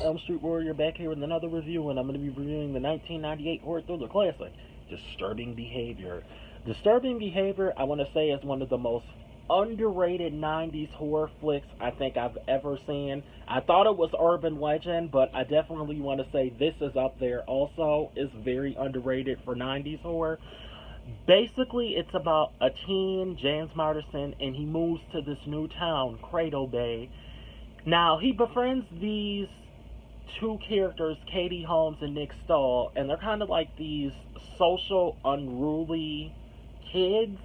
Elm Street Warrior, back here with another review, and I'm going to be reviewing the 1998 horror thriller classic, Disturbing Behavior. Disturbing Behavior, I want to say, is one of the most underrated 90s horror flicks I think I've ever seen. I thought it was urban legend, but I definitely want to say this is up there also. It's very underrated for 90s horror. Basically, it's about a teen, James Marsden, and he moves to this new town, Cradle Bay. Now, he befriends these two characters, Katie Holmes and Nick Stahl, and they're kind of like these social, unruly kids,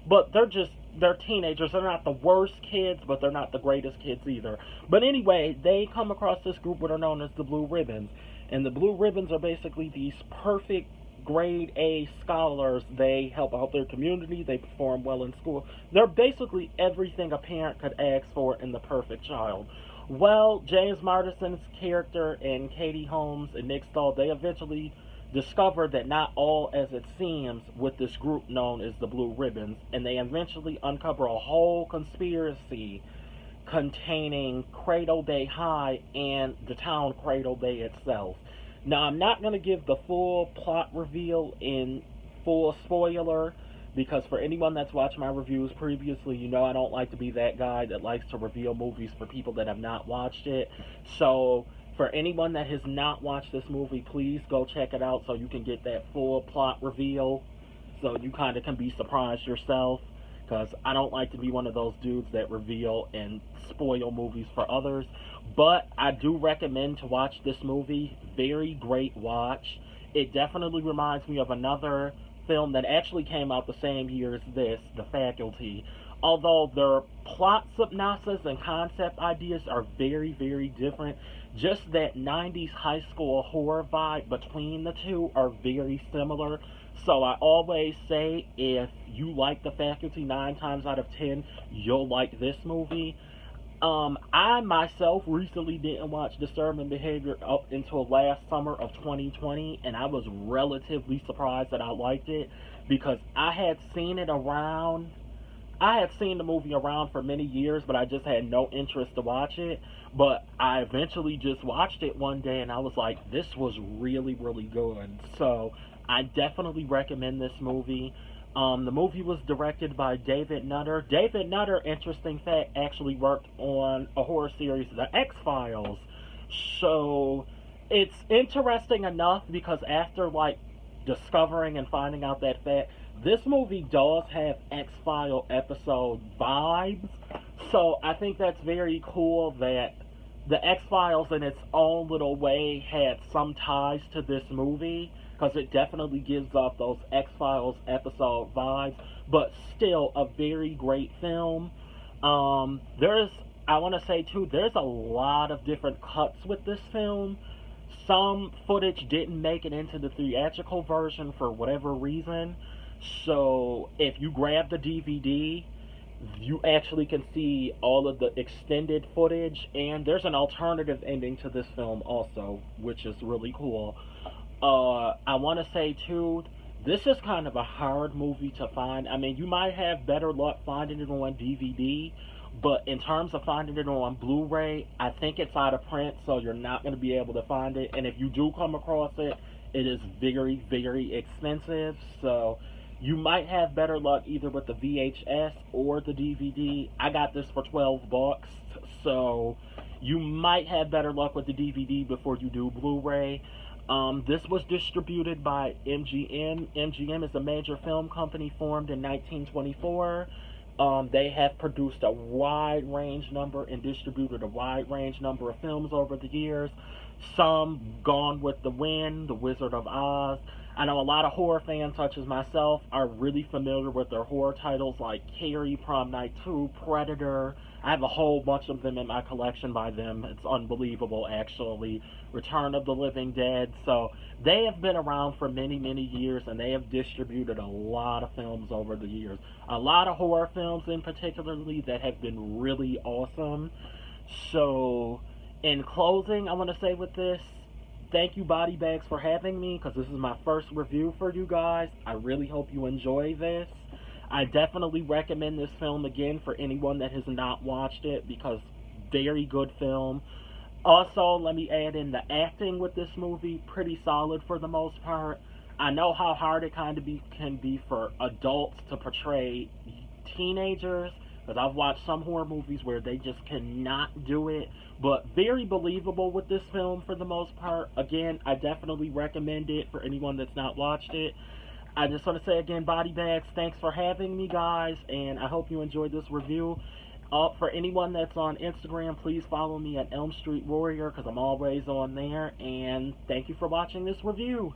but they're teenagers. They're not the worst kids, but they're not the greatest kids either. But anyway, they come across this group that are known as the Blue Ribbons, and the Blue Ribbons are basically these perfect grade A scholars. They help out their community, they perform well in school. They're basically everything a parent could ask for in the perfect child. Well, James Marsden's character and Katie Holmes and Nick Stahl, they eventually discover that not all as it seems with this group known as the Blue Ribbons, and they eventually uncover a whole conspiracy containing Cradle Bay High and the town Cradle Bay itself. Now, I'm not going to give the full plot reveal in full spoiler, because for anyone that's watched my reviews previously, you know I don't like to be that guy that likes to reveal movies for people that have not watched it. So, for anyone that has not watched this movie, please go check it out so you can get that full plot reveal, so you kind of can be surprised yourself, because I don't like to be one of those dudes that reveal and spoil movies for others. But I do recommend to watch this movie. Very great watch. It definitely reminds me of another film that actually came out the same year as this, The Faculty. Although their plot synopsis and concept ideas are very, very different, just that 90s high school horror vibe between the two are very similar. So I always say, if you like The Faculty 9 times out of 10, you'll like this movie. I myself recently didn't watch Disturbing Behavior up until last summer of 2020, and I was relatively surprised that I liked it, because I had seen the movie around for many years, but I just had no interest to watch it. But I eventually just watched it one day, and I was like, this was really, really good. So I definitely recommend this movie. The movie was directed by David Nutter. David Nutter, interesting fact, actually worked on a horror series, The X-Files. So it's interesting enough, because after discovering and finding out that fact, this movie does have X-File episode vibes. So I think that's very cool that the X-Files in its own little way had some ties to this movie, because it definitely gives off those X-Files episode vibes, but still a very great film. I want to say too, there's a lot of different cuts with this film. Some footage didn't make it into the theatrical version for whatever reason, so if you grab the DVD, you actually can see all of the extended footage, and there's an alternative ending to this film also, which is really cool. I want to say too, this is kind of a hard movie to find. I mean, you might have better luck finding it on DVD, but in terms of finding it on Blu-ray, I think it's out of print, so you're not going to be able to find it. And if you do come across it, it is very, very expensive, so you might have better luck either with the VHS or the DVD. I got this for $12, so you might have better luck with the DVD before you do Blu-ray. This was distributed by MGM. MGM is a major film company formed in 1924. They have produced a wide range number and distributed a wide range number of films over the years. Some Gone with the Wind, The Wizard of Oz. I know a lot of horror fans, such as myself, are really familiar with their horror titles like Carrie, Prom Night 2, Predator. I have a whole bunch of them in my collection by them. It's unbelievable, actually. Return of the Living Dead. So they have been around for many, many years, and they have distributed a lot of films over the years. A lot of horror films in particularly that have been really awesome. So in closing, I want to say with this, thank you, Body Bags, for having me, because this is my first review for you guys. I really hope you enjoy this. I definitely recommend this film again for anyone that has not watched it, because very good film. Also, let me add in the acting with this movie, pretty solid for the most part. I know how hard it can be for adults to portray teenagers, because I've watched some horror movies where they just cannot do it, but very believable with this film for the most part. Again, I definitely recommend it for anyone that's not watched it. I just want to say again, Body Bags, thanks for having me, guys, and I hope you enjoyed this review. For anyone that's on Instagram, please follow me at Elm Street Warrior, because I'm always on there, and thank you for watching this review.